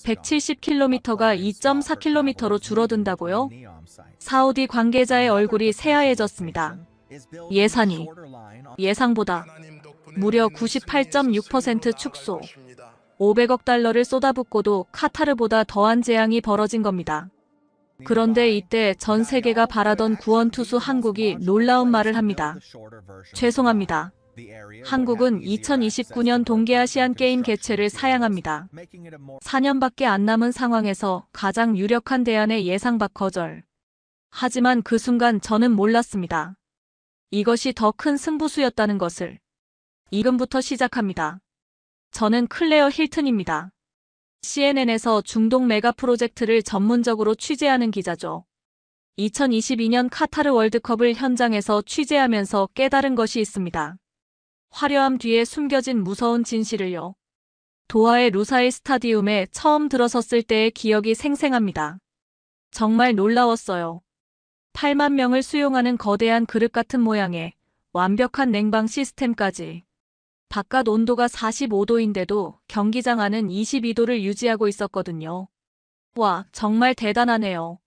170km가 2.4km로 줄어든다고요? 사우디 관계자의 얼굴이 새하얘졌습니다. 예산이 예상보다 무려 98.6% 축소. 500억 달러를 쏟아붓고도 카타르보다 더한 재앙이 벌어진 겁니다. 그런데 이때 전 세계가 바라던 구원투수 한국이 놀라운 말을 합니다. 죄송합니다. 한국은 2029년 동계아시안게임 개최를 사양합니다. 4년밖에 안 남은 상황에서 가장 유력한 대안의 예상 밖 거절. 하지만 그 순간 저는 몰랐습니다. 이것이 더 큰 승부수였다는 것을. 이금부터 시작합니다. 저는 클레어 힐튼입니다. CNN에서 중동 메가 프로젝트를 전문적으로 취재하는 기자죠. 2022년 카타르 월드컵을 현장에서 취재하면서 깨달은 것이 있습니다. 화려함 뒤에 숨겨진 무서운 진실을요. 도하의 루사일 스타디움에 처음 들어섰을 때의 기억이 생생합니다. 정말 놀라웠어요. 8만 명을 수용하는 거대한 그릇 같은 모양의 완벽한 냉방 시스템까지. 바깥 온도가 45도인데도 경기장 안은 22도를 유지하고 있었거든요. 와, 정말 대단하네요.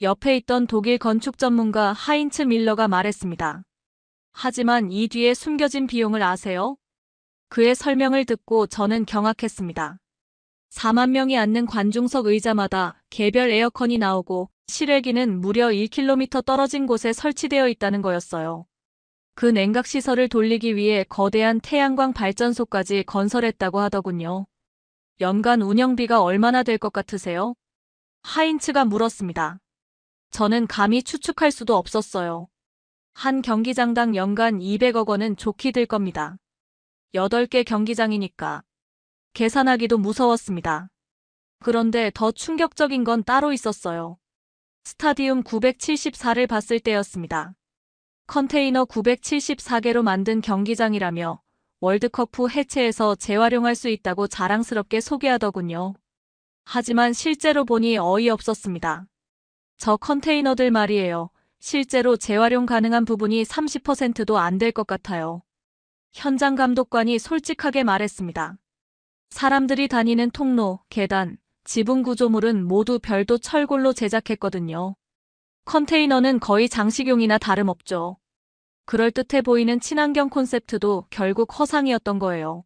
옆에 있던 독일 건축 전문가 하인츠 밀러가 말했습니다. 하지만 이 뒤에 숨겨진 비용을 아세요? 그의 설명을 듣고 저는 경악했습니다. 4만 명이 앉는 관중석 의자마다 개별 에어컨이 나오고 실외기는 무려 1km 떨어진 곳에 설치되어 있다는 거였어요. 그 냉각시설을 돌리기 위해 거대한 태양광 발전소까지 건설했다고 하더군요. 연간 운영비가 얼마나 될 것 같으세요? 하인츠가 물었습니다. 저는 감히 추측할 수도 없었어요. 한 경기장당 연간 200억 원은 좋게 들 겁니다. 8개 경기장이니까. 계산하기도 무서웠습니다. 그런데 더 충격적인 건 따로 있었어요. 스타디움 974를 봤을 때였습니다. 컨테이너 974개로 만든 경기장이라며 월드컵 후 해체해서 재활용할 수 있다고 자랑스럽게 소개하더군요. 하지만 실제로 보니 어이없었습니다. 저 컨테이너들 말이에요. 실제로 재활용 가능한 부분이 30%도 안 될 것 같아요. 현장 감독관이 솔직하게 말했습니다. 사람들이 다니는 통로, 계단, 지붕 구조물은 모두 별도 철골로 제작했거든요. 컨테이너는 거의 장식용이나 다름없죠. 그럴듯해 보이는 친환경 콘셉트도 결국 허상이었던 거예요.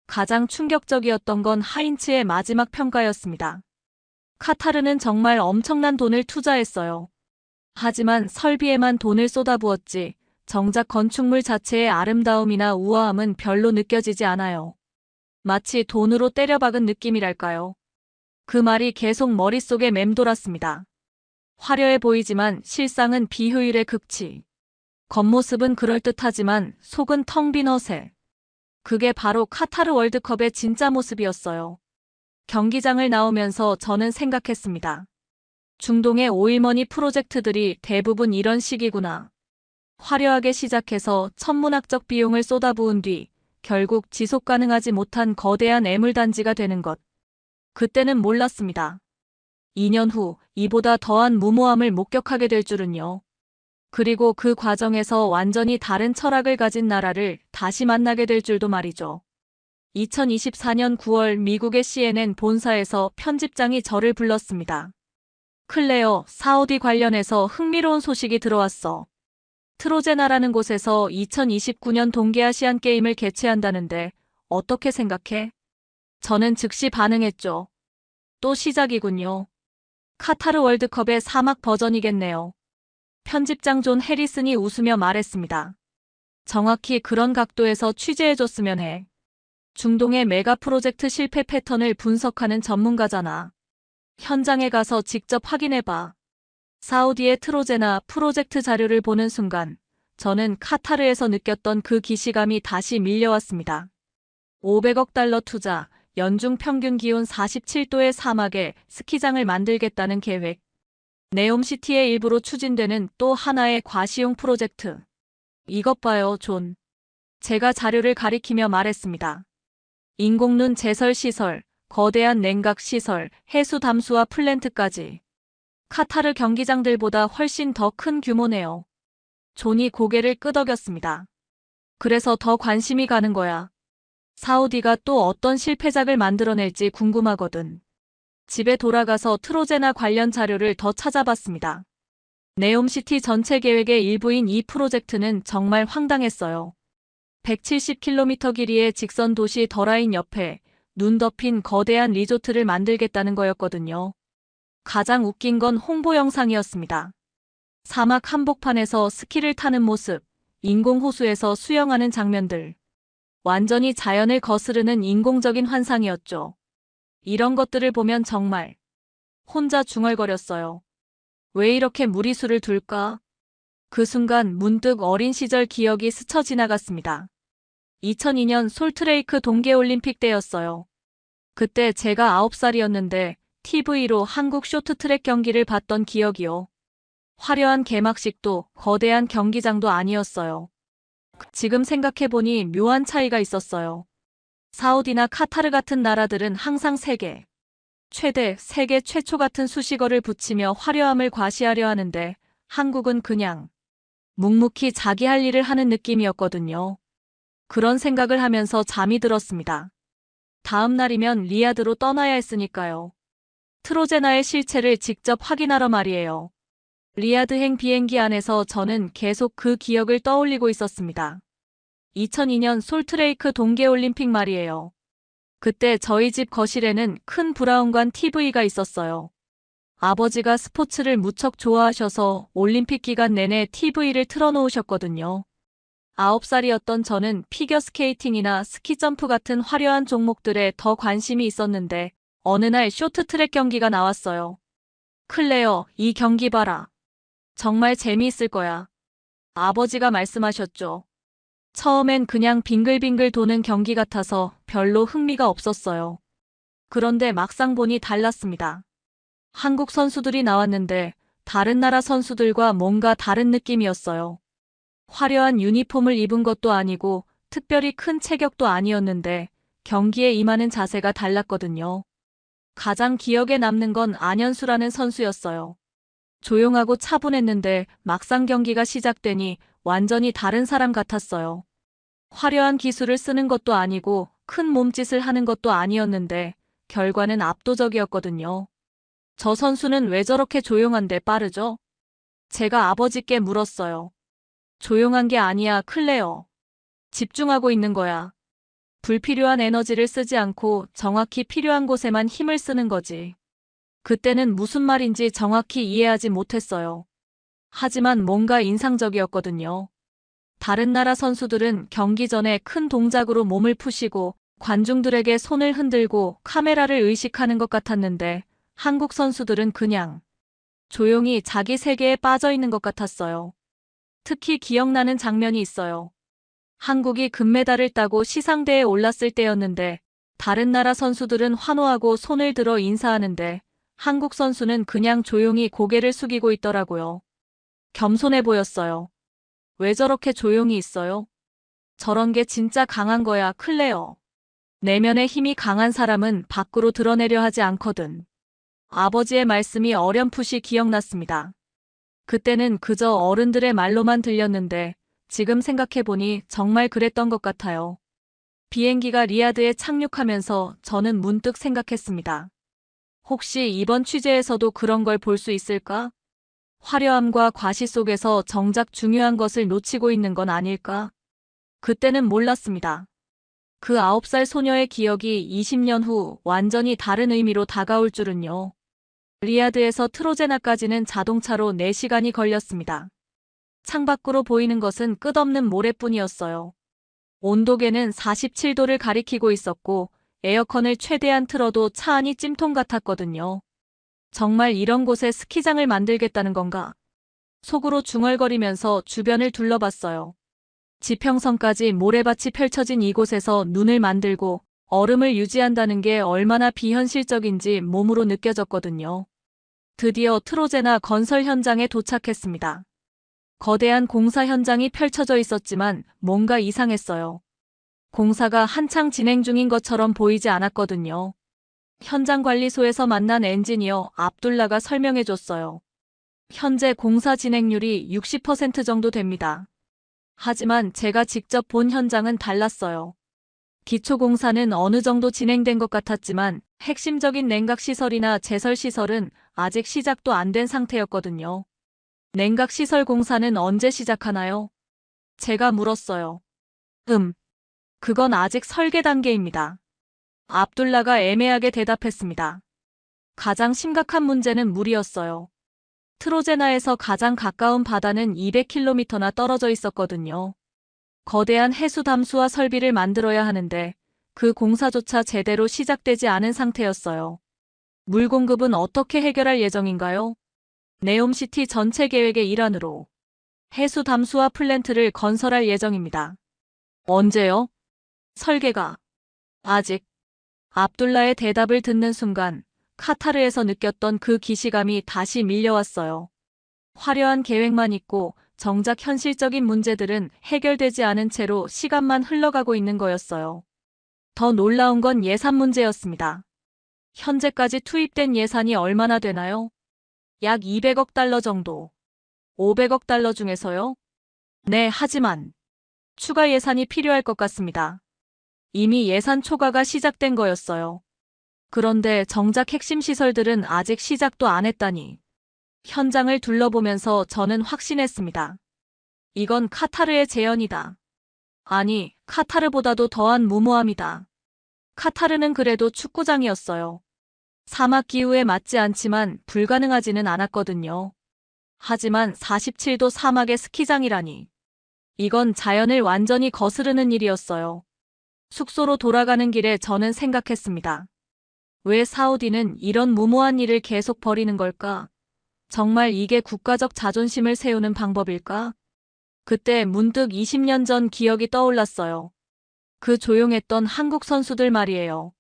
가장 충격적이었던 건 하인츠의 마지막 평가였습니다. 카타르는 정말 엄청난 돈을 투자했어요. 하지만 설비에만 돈을 쏟아부었지 정작 건축물 자체의 아름다움이나 우아함은 별로 느껴지지 않아요. 마치 돈으로 때려박은 느낌이랄까요. 그 말이 계속 머릿속에 맴돌았습니다. 화려해 보이지만 실상은 비효율의 극치. 겉모습은 그럴듯하지만 속은 텅 빈 허세. 그게 바로 카타르 월드컵의 진짜 모습이었어요. 경기장을 나오면서 저는 생각했습니다. 중동의 오일머니 프로젝트들이 대부분 이런 식이구나. 화려하게 시작해서 천문학적 비용을 쏟아부은 뒤 결국 지속 가능하지 못한 거대한 애물단지가 되는 것. 그때는 몰랐습니다. 2년 후 이보다 더한 무모함을 목격하게 될 줄은요. 그리고 그 과정에서 완전히 다른 철학을 가진 나라를 다시 만나게 될 줄도 말이죠. 2024년 9월 미국의 CNN 본사에서 편집장이 저를 불렀습니다. 클레어, 사우디 관련해서 흥미로운 소식이 들어왔어. 트로제나라는 곳에서 2029년 동계아시안 게임을 개최한다는데 어떻게 생각해? 저는 즉시 반응했죠. 또 시작이군요. 카타르 월드컵의 사막 버전이겠네요. 편집장 존 해리슨이 웃으며 말했습니다. 정확히 그런 각도에서 취재해줬으면 해. 중동의 메가 프로젝트 실패 패턴을 분석하는 전문가잖아. 현장에 가서 직접 확인해봐. 사우디의 트로제나 프로젝트 자료를 보는 순간 저는 카타르에서 느꼈던 그 기시감이 다시 밀려왔습니다. 500억 달러 투자, 연중 평균 기온 47도의 사막에 스키장을 만들겠다는 계획. 네옴시티의 일부로 추진되는 또 하나의 과시용 프로젝트. 이것 봐요, 존. 제가 자료를 가리키며 말했습니다. 인공눈 제설 시설, 거대한 냉각 시설, 해수 담수화 플랜트까지. 카타르 경기장들보다 훨씬 더 큰 규모네요. 존이 고개를 끄덕였습니다. 그래서 더 관심이 가는 거야. 사우디가 또 어떤 실패작을 만들어낼지 궁금하거든. 집에 돌아가서 트로제나 관련 자료를 더 찾아봤습니다. 네옴시티 전체 계획의 일부인 이 프로젝트는 정말 황당했어요. 170km 길이의 직선 도시 더라인 옆에 눈 덮인 거대한 리조트를 만들겠다는 거였거든요. 가장 웃긴 건 홍보 영상이었습니다. 사막 한복판에서 스키를 타는 모습, 인공호수에서 수영하는 장면들. 완전히 자연을 거스르는 인공적인 환상이었죠. 이런 것들을 보면 정말 혼자 중얼거렸어요. 왜 이렇게 무리수를 둘까? 그 순간 문득 어린 시절 기억이 스쳐 지나갔습니다. 2002년 솔트레이크 동계올림픽 때였어요. 그때 제가 9살이었는데 TV로 한국 쇼트트랙 경기를 봤던 기억이요. 화려한 개막식도 거대한 경기장도 아니었어요. 지금 생각해보니 묘한 차이가 있었어요. 사우디나 카타르 같은 나라들은 항상 세계 최초 같은 수식어를 붙이며 화려함을 과시하려 하는데 한국은 그냥 묵묵히 자기 할 일을 하는 느낌이었거든요. 그런 생각을 하면서 잠이 들었습니다. 다음 날이면 리야드로 떠나야 했으니까요. 트로제나의 실체를 직접 확인하러 말이에요. 리야드행 비행기 안에서 저는 계속 그 기억을 떠올리고 있었습니다. 2002년 솔트레이크 동계올림픽 말이에요. 그때 저희 집 거실에는 큰 브라운관 TV가 있었어요. 아버지가 스포츠를 무척 좋아하셔서 올림픽 기간 내내 TV를 틀어놓으셨거든요. 9살이었던 저는 피겨스케이팅이나 스키점프 같은 화려한 종목들에 더 관심이 있었는데 어느 날 쇼트트랙 경기가 나왔어요. 클레어, 이 경기 봐라. 정말 재미있을 거야. 아버지가 말씀하셨죠. 처음엔 그냥 빙글빙글 도는 경기 같아서 별로 흥미가 없었어요. 그런데 막상 보니 달랐습니다. 한국 선수들이 나왔는데 다른 나라 선수들과 뭔가 다른 느낌이었어요. 화려한 유니폼을 입은 것도 아니고 특별히 큰 체격도 아니었는데 경기에 임하는 자세가 달랐거든요. 가장 기억에 남는 건 안현수라는 선수였어요. 조용하고 차분했는데 막상 경기가 시작되니 완전히 다른 사람 같았어요. 화려한 기술을 쓰는 것도 아니고 큰 몸짓을 하는 것도 아니었는데 결과는 압도적이었거든요. 저 선수는 왜 저렇게 조용한데 빠르죠? 제가 아버지께 물었어요. 조용한 게 아니야, 클레어. 집중하고 있는 거야. 불필요한 에너지를 쓰지 않고 정확히 필요한 곳에만 힘을 쓰는 거지. 그때는 무슨 말인지 정확히 이해하지 못했어요. 하지만 뭔가 인상적이었거든요. 다른 나라 선수들은 경기 전에 큰 동작으로 몸을 푸시고 관중들에게 손을 흔들고 카메라를 의식하는 것 같았는데 한국 선수들은 그냥 조용히 자기 세계에 빠져 있는 것 같았어요. 특히 기억나는 장면이 있어요. 한국이 금메달을 따고 시상대에 올랐을 때였는데 다른 나라 선수들은 환호하고 손을 들어 인사하는데 한국 선수는 그냥 조용히 고개를 숙이고 있더라고요. 겸손해 보였어요. 왜 저렇게 조용히 있어요? 저런 게 진짜 강한 거야, 클레어. 내면의 힘이 강한 사람은 밖으로 드러내려 하지 않거든. 아버지의 말씀이 어렴풋이 기억났습니다. 그때는 그저 어른들의 말로만 들렸는데 지금 생각해보니 정말 그랬던 것 같아요. 비행기가 리야드에 착륙하면서 저는 문득 생각했습니다. 혹시 이번 취재에서도 그런 걸 볼 수 있을까? 화려함과 과시 속에서 정작 중요한 것을 놓치고 있는 건 아닐까? 그때는 몰랐습니다. 그 9살 소녀의 기억이 20년 후 완전히 다른 의미로 다가올 줄은요. 리야드에서 트로제나까지는 자동차로 4시간이 걸렸습니다. 창밖으로 보이는 것은 끝없는 모래뿐이었어요. 온도계는 47도를 가리키고 있었고 에어컨을 최대한 틀어도 차 안이 찜통 같았거든요. 정말 이런 곳에 스키장을 만들겠다는 건가? 속으로 중얼거리면서 주변을 둘러봤어요. 지평선까지 모래밭이 펼쳐진 이곳에서 눈을 만들고 얼음을 유지한다는 게 얼마나 비현실적인지 몸으로 느껴졌거든요. 드디어 트로제나 건설 현장에 도착했습니다. 거대한 공사 현장이 펼쳐져 있었지만 뭔가 이상했어요. 공사가 한창 진행 중인 것처럼 보이지 않았거든요. 현장관리소에서 만난 엔지니어 압둘라가 설명해줬어요. 현재 공사 진행률이 60% 정도 됩니다. 하지만 제가 직접 본 현장은 달랐어요. 기초공사는 어느 정도 진행된 것 같았지만 핵심적인 냉각시설이나 제설시설은 아직 시작도 안 된 상태였거든요. 냉각시설 공사는 언제 시작하나요? 제가 물었어요. 그건 아직 설계 단계입니다. 압둘라가 애매하게 대답했습니다. 가장 심각한 문제는 물이었어요. 트로제나에서 가장 가까운 바다는 200km나 떨어져 있었거든요. 거대한 해수 담수화 설비를 만들어야 하는데 그 공사조차 제대로 시작되지 않은 상태였어요. 물 공급은 어떻게 해결할 예정인가요? 네옴시티 전체 계획의 일환으로 해수 담수화 플랜트를 건설할 예정입니다. 언제요? 설계가 아직. 압둘라의 대답을 듣는 순간 카타르에서 느꼈던 그 기시감이 다시 밀려왔어요. 화려한 계획만 있고 정작 현실적인 문제들은 해결되지 않은 채로 시간만 흘러가고 있는 거였어요. 더 놀라운 건 예산 문제였습니다. 현재까지 투입된 예산이 얼마나 되나요? 약 200억 달러 정도. 500억 달러 중에서요? 네, 하지만 추가 예산이 필요할 것 같습니다. 이미 예산 초과가 시작된 거였어요. 그런데 정작 핵심 시설들은 아직 시작도 안 했다니. 현장을 둘러보면서 저는 확신했습니다. 이건 카타르의 재현이다. 아니, 카타르보다도 더한 무모함이다. 카타르는 그래도 축구장이었어요. 사막 기후에 맞지 않지만 불가능하지는 않았거든요. 하지만 47도 사막의 스키장이라니. 이건 자연을 완전히 거스르는 일이었어요. 숙소로 돌아가는 길에 저는 생각했습니다. 왜 사우디는 이런 무모한 일을 계속 벌이는 걸까? 정말 이게 국가적 자존심을 세우는 방법일까? 그때 문득 20년 전 기억이 떠올랐어요. 그 조용했던 한국 선수들 말이에요.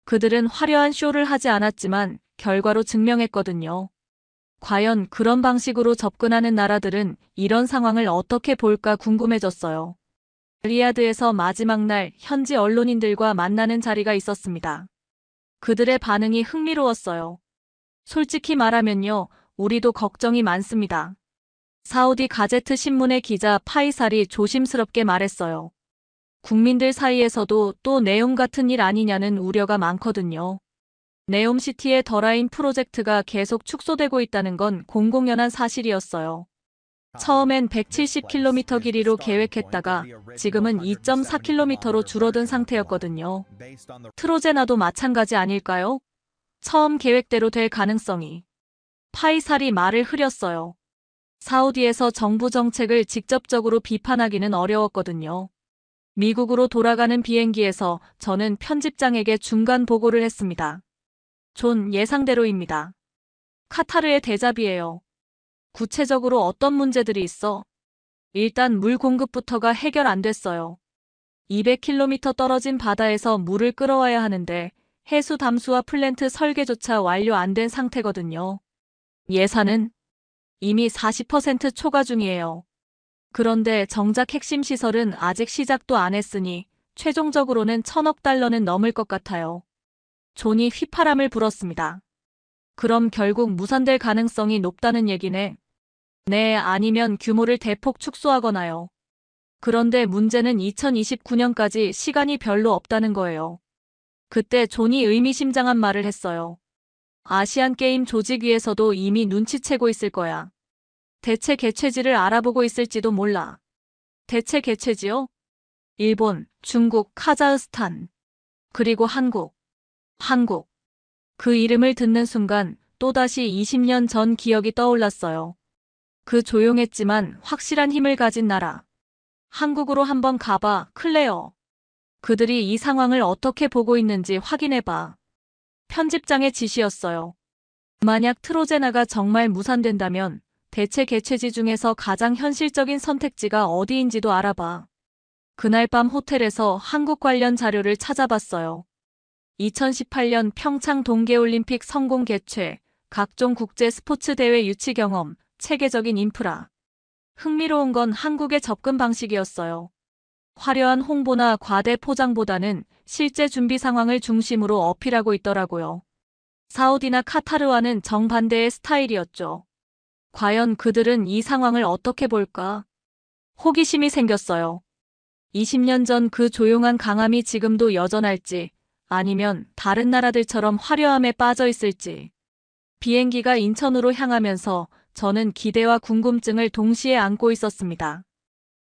그들은 화려한 쇼를 하지 않았지만 결과로 증명했거든요. 과연 그런 방식으로 접근하는 나라들은 이런 상황을 어떻게 볼까 궁금해졌어요. 리야드에서 마지막 날 현지 언론인들과 만나는 자리가 있었습니다. 그들의 반응이 흥미로웠어요. 솔직히 말하면요, 우리도 걱정이 많습니다. 사우디 가제트 신문의 기자 파이살이 조심스럽게 말했어요. 국민들 사이에서도 또 네옴 같은 일 아니냐는 우려가 많거든요. 네옴시티의 더라인 프로젝트가 계속 축소되고 있다는 건 공공연한 사실이었어요. 처음엔 170km 길이로 계획했다가 지금은 2.4km로 줄어든 상태였거든요. 트로제나도 마찬가지 아닐까요? 처음 계획대로 될 가능성이. 파이살이 말을 흐렸어요. 사우디에서 정부 정책을 직접적으로 비판하기는 어려웠거든요. 미국으로 돌아가는 비행기에서 저는 편집장에게 중간 보고를 했습니다. 존, 예상대로입니다. 카타르의 대잡이에요. 구체적으로 어떤 문제들이 있어? 일단 물 공급부터가 해결 안 됐어요. 200km 떨어진 바다에서 물을 끌어와야 하는데 해수 담수화 플랜트 설계조차 완료 안 된 상태거든요. 예산은 이미 40% 초과 중이에요. 그런데 정작 핵심 시설은 아직 시작도 안 했으니 최종적으로는 1000억 달러는 넘을 것 같아요. 존이 휘파람을 불었습니다. 그럼 결국 무산될 가능성이 높다는 얘기네. 네, 아니면 규모를 대폭 축소하거나요. 그런데 문제는 2029년까지 시간이 별로 없다는 거예요. 그때 존이 의미심장한 말을 했어요. 아시안게임 조직위에서도 이미 눈치채고 있을 거야. 대체 개최지를 알아보고 있을지도 몰라. 대체 개최지요? 일본, 중국, 카자흐스탄. 그리고 한국. 그 이름을 듣는 순간 또다시 20년 전 기억이 떠올랐어요. 그 조용했지만 확실한 힘을 가진 나라. 한국으로 한번 가봐, 클레어. 그들이 이 상황을 어떻게 보고 있는지 확인해봐. 편집장의 지시였어요. 만약 트로제나가 정말 무산된다면 대체 개최지 중에서 가장 현실적인 선택지가 어디인지도 알아봐. 그날 밤 호텔에서 한국 관련 자료를 찾아봤어요. 2018년 평창 동계올림픽 성공 개최, 각종 국제 스포츠 대회 유치 경험, 체계적인 인프라. 흥미로운 건 한국의 접근 방식이었어요. 화려한 홍보나 과대 포장보다는 실제 준비 상황을 중심으로 어필하고 있더라고요. 사우디나 카타르와는 정반대의 스타일이었죠. 과연 그들은 이 상황을 어떻게 볼까? 호기심이 생겼어요. 20년 전 그 조용한 강함이 지금도 여전할지, 아니면 다른 나라들처럼 화려함에 빠져 있을지. 비행기가 인천으로 향하면서 저는 기대와 궁금증을 동시에 안고 있었습니다.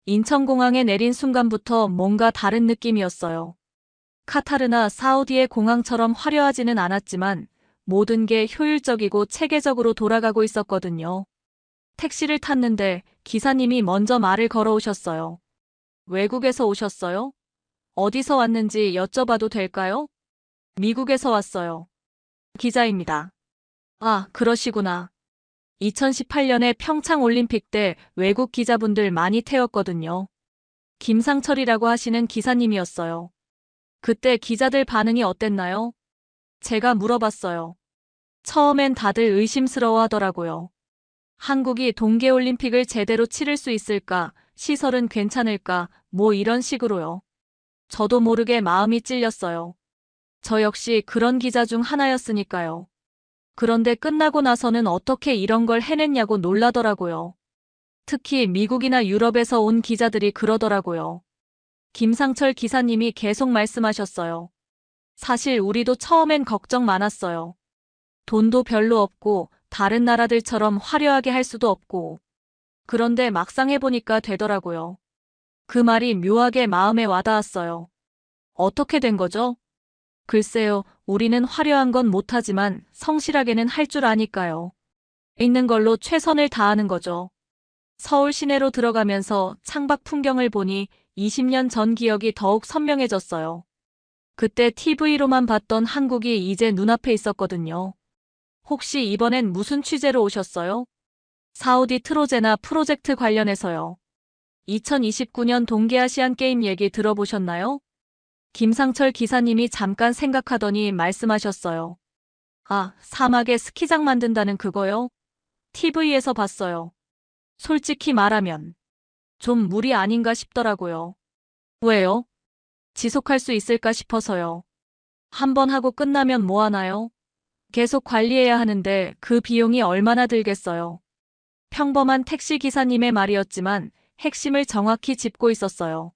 인천공항에 내린 순간부터 뭔가 다른 느낌이었어요. 카타르나 사우디의 공항처럼 화려하지는 않았지만 모든 게 효율적이고 체계적으로 돌아가고 있었거든요. 택시를 탔는데 기사님이 먼저 말을 걸어오셨어요. 외국에서 오셨어요? 어디서 왔는지 여쭤봐도 될까요? 미국에서 왔어요. 기자입니다. 아, 그러시구나. 2018년에 평창 올림픽 때 외국 기자분들 많이 태웠거든요. 김상철이라고 하시는 기사님이었어요. 그때 기자들 반응이 어땠나요? 제가 물어봤어요. 처음엔 다들 의심스러워 하더라고요. 한국이 동계올림픽을 제대로 치를 수 있을까? 시설은 괜찮을까? 뭐 이런 식으로요. 저도 모르게 마음이 찔렸어요. 저 역시 그런 기자 중 하나였으니까요. 그런데 끝나고 나서는 어떻게 이런 걸 해냈냐고 놀라더라고요. 특히 미국이나 유럽에서 온 기자들이 그러더라고요. 김상철 기사님이 계속 말씀하셨어요. 사실 우리도 처음엔 걱정 많았어요. 돈도 별로 없고 다른 나라들처럼 화려하게 할 수도 없고. 그런데 막상 해보니까 되더라고요. 그 말이 묘하게 마음에 와닿았어요. 어떻게 된 거죠? 글쎄요, 우리는 화려한 건 못하지만 성실하게는 할 줄 아니까요. 있는 걸로 최선을 다하는 거죠. 서울 시내로 들어가면서 창밖 풍경을 보니 20년 전 기억이 더욱 선명해졌어요. 그때 TV로만 봤던 한국이 이제 눈앞에 있었거든요. 혹시 이번엔 무슨 취재로 오셨어요? 사우디 트로제나 프로젝트 관련해서요. 2029년 동계아시안 게임 얘기 들어보셨나요? 김상철 기사님이 잠깐 생각하더니 말씀하셨어요. 아, 사막에 스키장 만든다는 그거요? TV에서 봤어요. 솔직히 말하면 좀 무리 아닌가 싶더라고요. 왜요? 지속할 수 있을까 싶어서요. 한번 하고 끝나면 뭐 하나요? 계속 관리해야 하는데 그 비용이 얼마나 들겠어요. 평범한 택시 기사님의 말이었지만 핵심을 정확히 짚고 있었어요.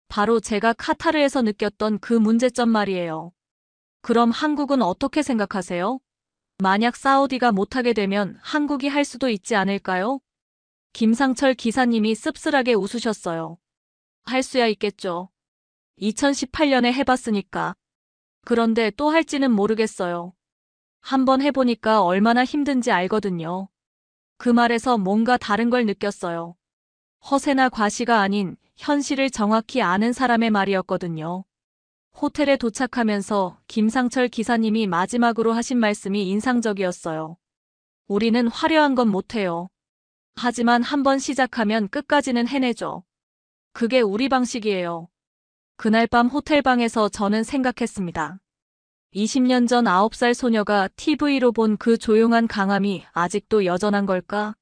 바로 제가 카타르에서 느꼈던 그 문제점 말이에요. 그럼 한국은 어떻게 생각하세요? 만약 사우디가 못하게 되면 한국이 할 수도 있지 않을까요? 김상철 기사님이 씁쓸하게 웃으셨어요. 할 수야 있겠죠. 2018년에 해봤으니까. 그런데 또 할지는 모르겠어요. 한번 해보니까 얼마나 힘든지 알거든요. 그 말에서 뭔가 다른 걸 느꼈어요. 허세나 과시가 아닌 현실을 정확히 아는 사람의 말이었거든요. 호텔에 도착하면서 김상철 기사님이 마지막으로 하신 말씀이 인상적이었어요. 우리는 화려한 건 못해요. 하지만 한번 시작하면 끝까지는 해내죠. 그게 우리 방식이에요. 그날 밤 호텔방에서 저는 생각했습니다. 20년 전 9살 소녀가 TV로 본 그 조용한 강함이 아직도 여전한 걸까?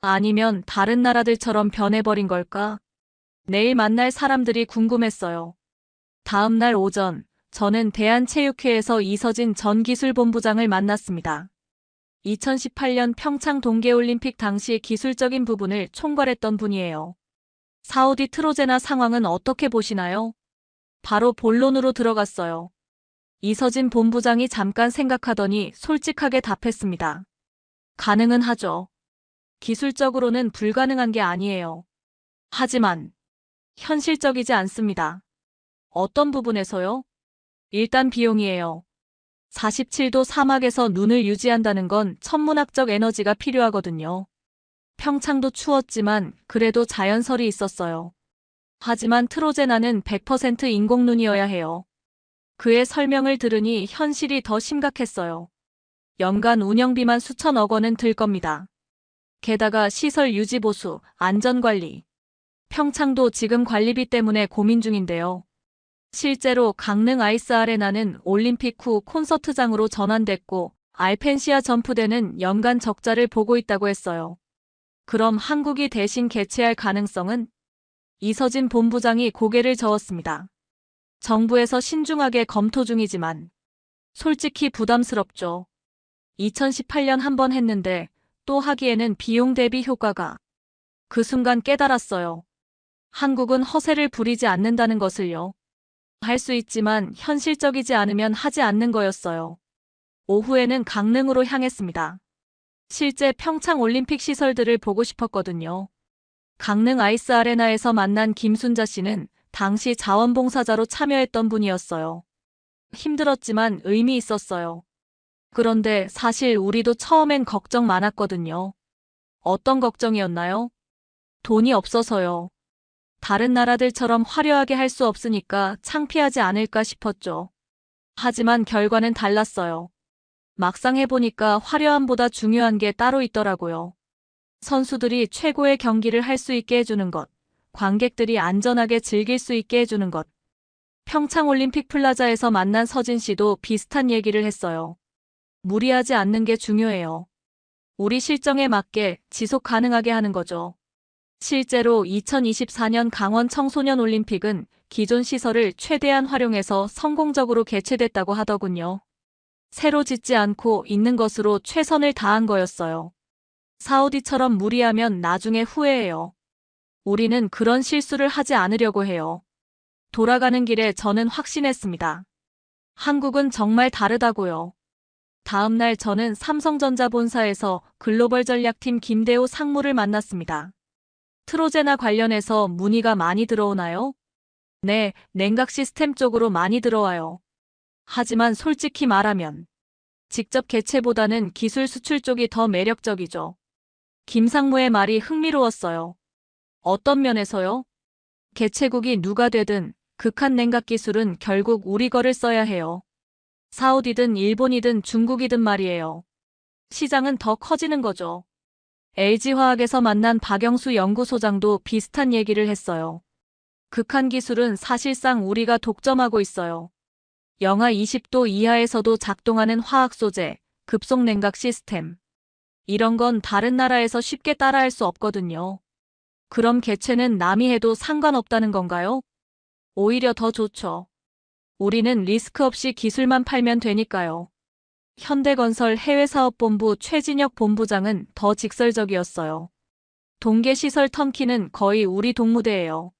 아니면 다른 나라들처럼 변해버린 걸까? 내일 만날 사람들이 궁금했어요. 다음 날 오전, 저는 대한체육회에서 이서진 전 기술본부장을 만났습니다. 2018년 평창 동계올림픽 당시 기술적인 부분을 총괄했던 분이에요. 사우디 트로제나 상황은 어떻게 보시나요? 바로 본론으로 들어갔어요. 이서진 본부장이 잠깐 생각하더니 솔직하게 답했습니다. 가능은 하죠. 기술적으로는 불가능한 게 아니에요. 하지만 현실적이지 않습니다. 어떤 부분에서요? 일단 비용이에요. 47도 사막에서 눈을 유지한다는 건 천문학적 에너지가 필요하거든요. 평창도 추웠지만 그래도 자연설이 있었어요. 하지만 트로제나는 100% 인공눈이어야 해요. 그의 설명을 들으니 현실이 더 심각했어요. 연간 운영비만 수천억 원은 들 겁니다. 게다가 시설 유지 보수, 안전관리. 평창도 지금 관리비 때문에 고민 중인데요. 실제로 강릉 아이스 아레나는 올림픽 후 콘서트장으로 전환됐고 알펜시아 점프대는 연간 적자를 보고 있다고 했어요. 그럼 한국이 대신 개최할 가능성은? 이서진 본부장이 고개를 저었습니다. 정부에서 신중하게 검토 중이지만 솔직히 부담스럽죠. 2018년 한 번 했는데 또 하기에는 비용 대비 효과가. 그 순간 깨달았어요. 한국은 허세를 부리지 않는다는 것을요. 할 수 있지만 현실적이지 않으면 하지 않는 거였어요. 오후에는 강릉으로 향했습니다. 실제 평창 올림픽 시설들을 보고 싶었거든요. 강릉 아이스 아레나에서 만난 김순자 씨는 당시 자원봉사자로 참여했던 분이었어요. 힘들었지만 의미 있었어요. 그런데 사실 우리도 처음엔 걱정 많았거든요. 어떤 걱정이었나요? 돈이 없어서요. 다른 나라들처럼 화려하게 할 수 없으니까 창피하지 않을까 싶었죠. 하지만 결과는 달랐어요. 막상 해보니까 화려함보다 중요한 게 따로 있더라고요. 선수들이 최고의 경기를 할 수 있게 해주는 것, 관객들이 안전하게 즐길 수 있게 해주는 것. 평창 올림픽 플라자에서 만난 서진 씨도 비슷한 얘기를 했어요. 무리하지 않는 게 중요해요. 우리 실정에 맞게 지속 가능하게 하는 거죠. 실제로 2024년 강원 청소년 올림픽은 기존 시설을 최대한 활용해서 성공적으로 개최됐다고 하더군요. 새로 짓지 않고 있는 것으로 최선을 다한 거였어요. 사우디처럼 무리하면 나중에 후회해요. 우리는 그런 실수를 하지 않으려고 해요. 돌아가는 길에 저는 확신했습니다. 한국은 정말 다르다고요. 다음 날 저는 삼성전자 본사에서 글로벌 전략팀 김대호 상무를 만났습니다. 트로제나 관련해서 문의가 많이 들어오나요? 네, 냉각 시스템 쪽으로 많이 들어와요. 하지만 솔직히 말하면 직접 개체보다는 기술 수출 쪽이 더 매력적이죠. 김 상무의 말이 흥미로웠어요. 어떤 면에서요? 개체국이 누가 되든 극한 냉각 기술은 결국 우리 거를 써야 해요. 사우디든 일본이든 중국이든 말이에요. 시장은 더 커지는 거죠. LG화학에서 만난 박영수 연구소장도 비슷한 얘기를 했어요. 극한 기술은 사실상 우리가 독점하고 있어요. 영하 20도 이하에서도 작동하는 화학 소재, 급속 냉각 시스템. 이런 건 다른 나라에서 쉽게 따라할 수 없거든요. 그럼 개체는 남이 해도 상관없다는 건가요? 오히려 더 좋죠. 우리는 리스크 없이 기술만 팔면 되니까요. 현대건설 해외사업본부 최진혁 본부장은 더 직설적이었어요. 동계시설 턴키는 거의 우리 동무대예요.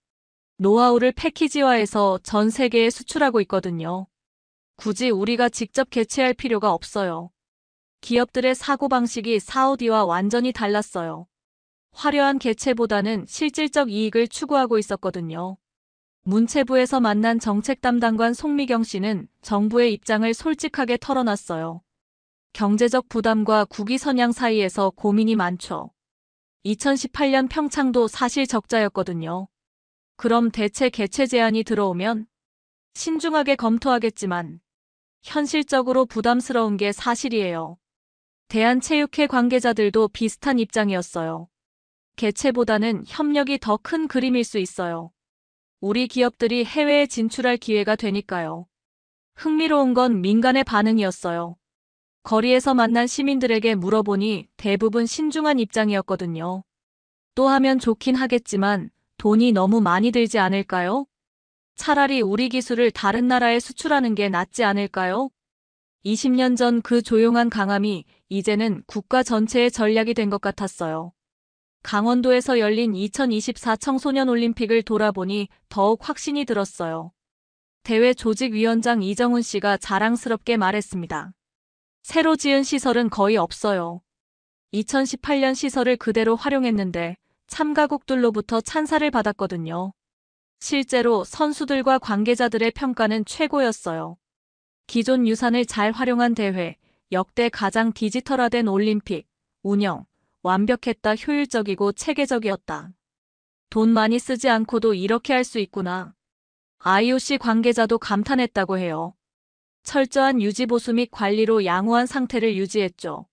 노하우를 패키지화해서 전 세계에 수출하고 있거든요. 굳이 우리가 직접 개최할 필요가 없어요. 기업들의 사고방식이 사우디와 완전히 달랐어요. 화려한 개최보다는 실질적 이익을 추구하고 있었거든요. 문체부에서 만난 정책 담당관 송미경 씨는 정부의 입장을 솔직하게 털어놨어요. 경제적 부담과 국위 선양 사이에서 고민이 많죠. 2018년 평창도 사실 적자였거든요. 그럼 대체 개최 제안이 들어오면 신중하게 검토하겠지만 현실적으로 부담스러운 게 사실이에요. 대한체육회 관계자들도 비슷한 입장이었어요. 개최보다는 협력이 더 큰 그림일 수 있어요. 우리 기업들이 해외에 진출할 기회가 되니까요. 흥미로운 건 민간의 반응이었어요. 거리에서 만난 시민들에게 물어보니 대부분 신중한 입장이었거든요. 또 하면 좋긴 하겠지만 돈이 너무 많이 들지 않을까요? 차라리 우리 기술을 다른 나라에 수출하는 게 낫지 않을까요? 20년 전 그 조용한 강함이 이제는 국가 전체의 전략이 된 것 같았어요. 강원도에서 열린 2024 청소년 올림픽을 돌아보니 더욱 확신이 들었어요. 대회 조직위원장 이정훈 씨가 자랑스럽게 말했습니다. 새로 지은 시설은 거의 없어요. 2018년 시설을 그대로 활용했는데 참가국들로부터 찬사를 받았거든요. 실제로 선수들과 관계자들의 평가는 최고였어요. 기존 유산을 잘 활용한 대회, 역대 가장 디지털화된 올림픽, 운영, 완벽했다, 효율적이고 체계적이었다. 돈 많이 쓰지 않고도 이렇게 할 수 있구나. IOC 관계자도 감탄했다고 해요. 철저한 유지보수 및 관리로 양호한 상태를 유지했죠.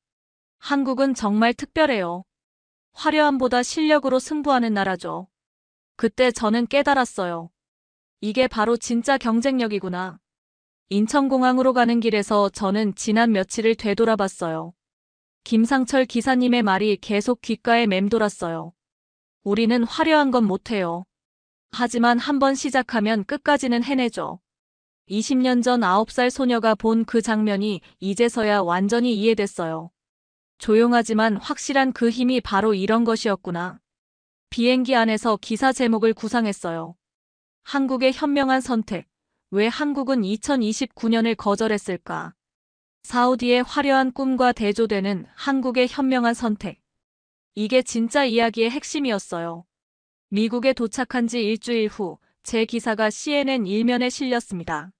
한국은 정말 특별해요. 화려함보다 실력으로 승부하는 나라죠. 그때 저는 깨달았어요. 이게 바로 진짜 경쟁력이구나. 인천공항으로 가는 길에서 저는 지난 며칠을 되돌아봤어요. 김상철 기사님의 말이 계속 귓가에 맴돌았어요. 우리는 화려한 건 못해요. 하지만 한번 시작하면 끝까지는 해내죠. 20년 전 9살 소녀가 본 그 장면이 이제서야 완전히 이해됐어요. 조용하지만 확실한 그 힘이 바로 이런 것이었구나. 비행기 안에서 기사 제목을 구상했어요. 한국의 현명한 선택. 왜 한국은 2029년을 거절했을까? 사우디의 화려한 꿈과 대조되는 한국의 현명한 선택. 이게 진짜 이야기의 핵심이었어요. 미국에 도착한 지 일주일 후 제 기사가 CNN 일면에 실렸습니다.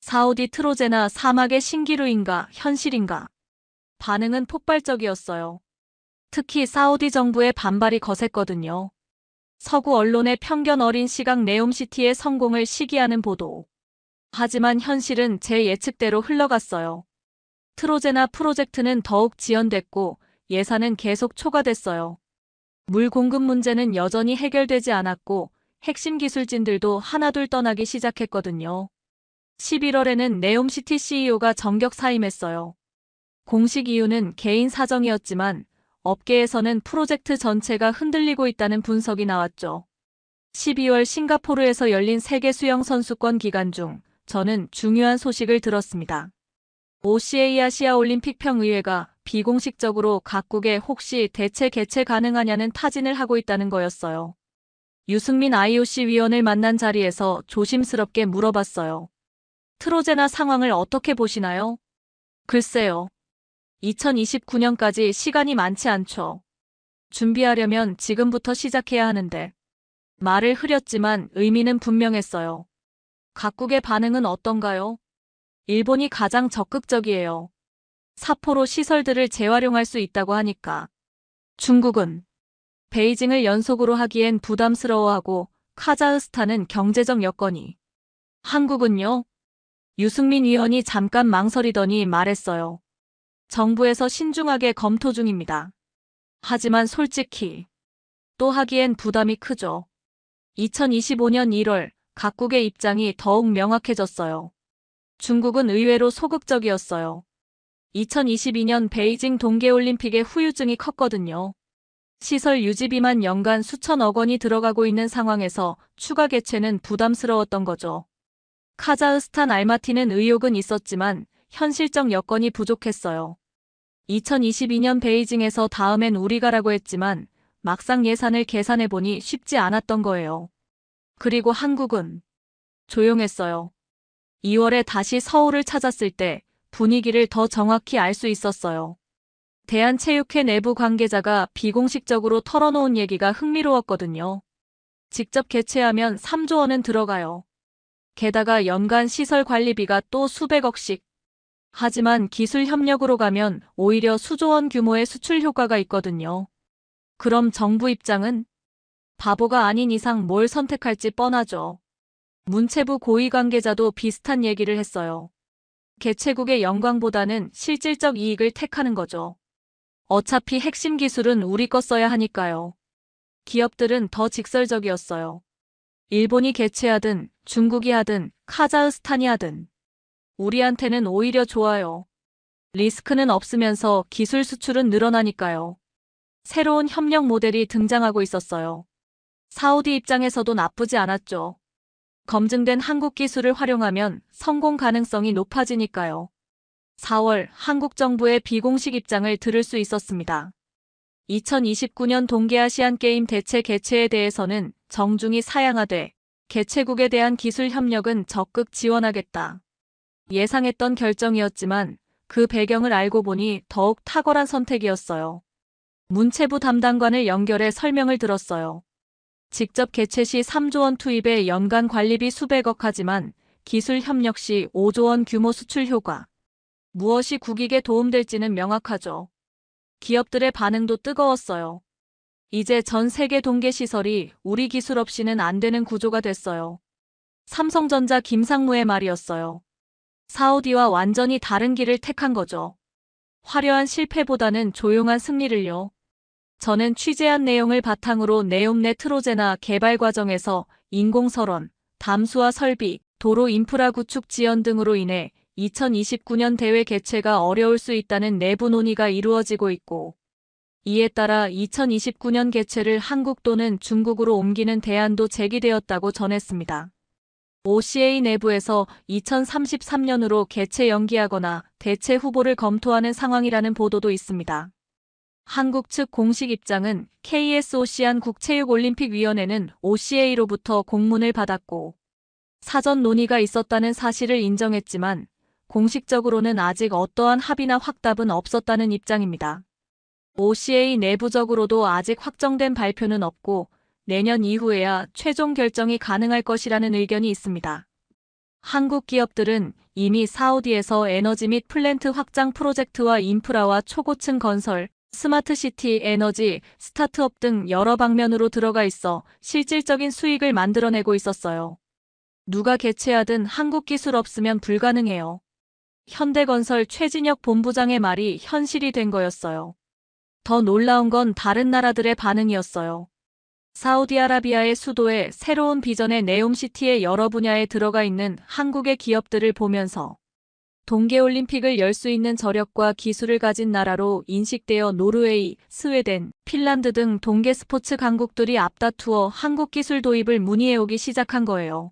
사우디 트로제나 사막의 신기루인가 현실인가? 반응은 폭발적이었어요. 특히 사우디 정부의 반발이 거셌거든요. 서구 언론의 편견 어린 시각 네옴시티의 성공을 시기하는 보도. 하지만 현실은 제 예측대로 흘러갔어요. 트로제나 프로젝트는 더욱 지연됐고 예산은 계속 초과됐어요. 물 공급 문제는 여전히 해결되지 않았고 핵심 기술진들도 하나둘 떠나기 시작했거든요. 11월에는 네옴시티 CEO가 전격 사임했어요. 공식 이유는 개인 사정이었지만 업계에서는 프로젝트 전체가 흔들리고 있다는 분석이 나왔죠. 12월 싱가포르에서 열린 세계 수영 선수권 기간 중 저는 중요한 소식을 들었습니다. OCA 아시아 올림픽 평의회가 비공식적으로 각국에 혹시 대체 개최 가능하냐는 타진을 하고 있다는 거였어요. 유승민 IOC 위원을 만난 자리에서 조심스럽게 물어봤어요. 트로제나 상황을 어떻게 보시나요? 글쎄요. 2029년까지 시간이 많지 않죠. 준비하려면 지금부터 시작해야 하는데. 말을 흐렸지만 의미는 분명했어요. 각국의 반응은 어떤가요? 일본이 가장 적극적이에요. 사포로 시설들을 재활용할 수 있다고 하니까. 중국은 베이징을 연속으로 하기엔 부담스러워하고 카자흐스탄은 경제적 여건이. 한국은요? 유승민 위원이 잠깐 망설이더니 말했어요. 정부에서 신중하게 검토 중입니다. 하지만 솔직히 또 하기엔 부담이 크죠. 2025년 1월 각국의 입장이 더욱 명확해졌어요. 중국은 의외로 소극적이었어요. 2022년 베이징 동계올림픽의 후유증이 컸거든요. 시설 유지비만 연간 수천억 원이 들어가고 있는 상황에서 추가 개최는 부담스러웠던 거죠. 카자흐스탄 알마티는 의욕은 있었지만 현실적 여건이 부족했어요. 2022년 베이징에서 다음엔 우리가라고 했지만 막상 예산을 계산해보니 쉽지 않았던 거예요. 그리고 한국은 조용했어요. 2월에 다시 서울을 찾았을 때 분위기를 더 정확히 알 수 있었어요. 대한체육회 내부 관계자가 비공식적으로 털어놓은 얘기가 흥미로웠거든요. 직접 개최하면 3조 원은 들어가요. 게다가 연간 시설 관리비가 또 수백억씩. 하지만 기술 협력으로 가면 오히려 수조 원 규모의 수출 효과가 있거든요. 그럼 정부 입장은? 바보가 아닌 이상 뭘 선택할지 뻔하죠. 문체부 고위 관계자도 비슷한 얘기를 했어요. 개최국의 영광보다는 실질적 이익을 택하는 거죠. 어차피 핵심 기술은 우리 거 써야 하니까요. 기업들은 더 직설적이었어요. 일본이 개최하든 중국이 하든 카자흐스탄이 하든 우리한테는 오히려 좋아요. 리스크는 없으면서 기술 수출은 늘어나니까요. 새로운 협력 모델이 등장하고 있었어요. 사우디 입장에서도 나쁘지 않았죠. 검증된 한국 기술을 활용하면 성공 가능성이 높아지니까요. 4월 한국 정부의 비공식 입장을 들을 수 있었습니다. 2029년 동계아시안게임 대체 개최에 대해서는 정중히 사양하되 개최국에 대한 기술 협력은 적극 지원하겠다. 예상했던 결정이었지만 그 배경을 알고 보니 더욱 탁월한 선택이었어요. 문체부 담당관을 연결해 설명을 들었어요. 직접 개최 시 3조 원 투입에 연간 관리비 수백억 하지만 기술 협력 시 5조 원 규모 수출 효과. 무엇이 국익에 도움될지는 명확하죠. 기업들의 반응도 뜨거웠어요. 이제 전 세계 동계 시설이 우리 기술 없이는 안 되는 구조가 됐어요. 삼성전자 김상무의 말이었어요. 사우디와 완전히 다른 길을 택한 거죠. 화려한 실패보다는 조용한 승리를요. 저는 취재한 내용을 바탕으로 네옴네 트로제나 개발 과정에서 인공설원, 담수화 설비, 도로 인프라 구축 지연 등으로 인해 2029년 대회 개최가 어려울 수 있다는 내부 논의가 이루어지고 있고 이에 따라 2029년 개최를 한국 또는 중국으로 옮기는 대안도 제기되었다고 전했습니다. OCA 내부에서 2033년으로 개최 연기하거나 대체 후보를 검토하는 상황이라는 보도도 있습니다. 한국 측 공식 입장은 KSOC안 국체육올림픽위원회는 OCA로부터 공문을 받았고 사전 논의가 있었다는 사실을 인정했지만 공식적으로는 아직 어떠한 합의나 확답은 없었다는 입장입니다. OCA 내부적으로도 아직 확정된 발표는 없고 내년 이후에야 최종 결정이 가능할 것이라는 의견이 있습니다. 한국 기업들은 이미 사우디에서 에너지 및 플랜트 확장 프로젝트와 인프라와 초고층 건설, 스마트시티, 에너지, 스타트업 등 여러 방면으로 들어가 있어 실질적인 수익을 만들어내고 있었어요. 누가 개최하든 한국 기술 없으면 불가능해요. 현대건설 최진혁 본부장의 말이 현실이 된 거였어요. 더 놀라운 건 다른 나라들의 반응이었어요. 사우디아라비아의 수도에 새로운 비전의 네옴시티의 여러 분야에 들어가 있는 한국의 기업들을 보면서 동계올림픽을 열 수 있는 저력과 기술을 가진 나라로 인식되어 노르웨이, 스웨덴, 핀란드 등 동계 스포츠 강국들이 앞다투어 한국 기술 도입을 문의해오기 시작한 거예요.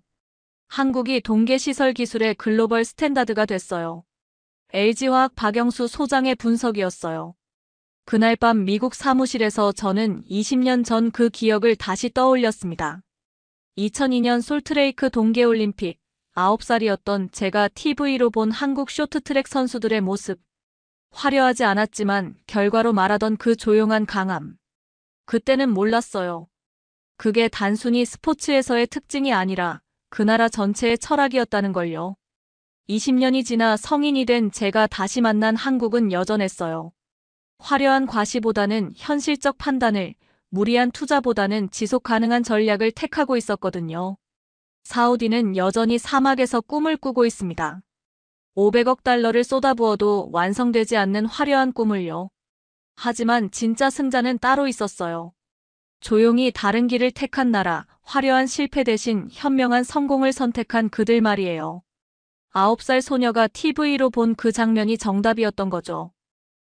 한국이 동계 시설 기술의 글로벌 스탠다드가 됐어요. LG화학 박영수 소장의 분석이었어요. 그날 밤 미국 사무실에서 저는 20년 전 그 기억을 다시 떠올렸습니다. 2002년 솔트레이크 동계올림픽, 9살이었던 제가 TV로 본 한국 쇼트트랙 선수들의 모습. 화려하지 않았지만 결과로 말하던 그 조용한 강함. 그때는 몰랐어요. 그게 단순히 스포츠에서의 특징이 아니라 그 나라 전체의 철학이었다는 걸요. 20년이 지나 성인이 된 제가 다시 만난 한국은 여전했어요. 화려한 과시보다는 현실적 판단을, 무리한 투자보다는 지속 가능한 전략을 택하고 있었거든요. 사우디는 여전히 사막에서 꿈을 꾸고 있습니다. 500억 달러를 쏟아부어도 완성되지 않는 화려한 꿈을요. 하지만 진짜 승자는 따로 있었어요. 조용히 다른 길을 택한 나라, 화려한 실패 대신 현명한 성공을 선택한 그들 말이에요. 9살 소녀가 TV로 본 그 장면이 정답이었던 거죠.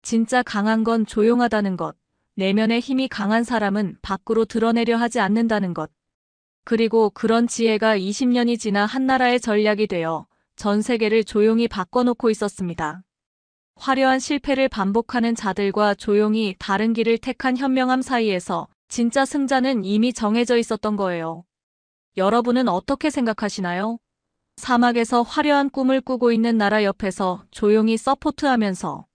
진짜 강한 건 조용하다는 것, 내면의 힘이 강한 사람은 밖으로 드러내려 하지 않는다는 것. 그리고 그런 지혜가 20년이 지나 한 나라의 전략이 되어 전 세계를 조용히 바꿔놓고 있었습니다. 화려한 실패를 반복하는 자들과 조용히 다른 길을 택한 현명함 사이에서 진짜 승자는 이미 정해져 있었던 거예요. 여러분은 어떻게 생각하시나요? 사막에서 화려한 꿈을 꾸고 있는 나라 옆에서 조용히 서포트하면서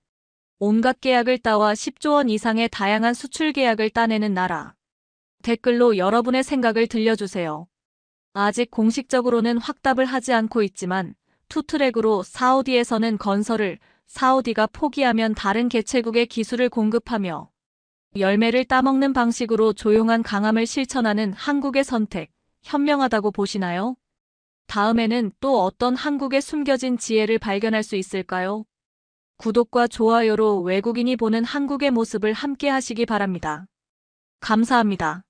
온갖 계약을 따와 10조 원 이상의 다양한 수출 계약을 따내는 나라. 댓글로 여러분의 생각을 들려주세요. 아직 공식적으로는 확답을 하지 않고 있지만 투트랙으로 사우디에서는 건설을, 사우디가 포기하면 다른 개최국의 기술을 공급하며 열매를 따먹는 방식으로 조용한 강함을 실천하는 한국의 선택, 현명하다고 보시나요? 다음에는 또 어떤 한국의 숨겨진 지혜를 발견할 수 있을까요? 구독과 좋아요로 외국인이 보는 한국의 모습을 함께 하시기 바랍니다. 감사합니다.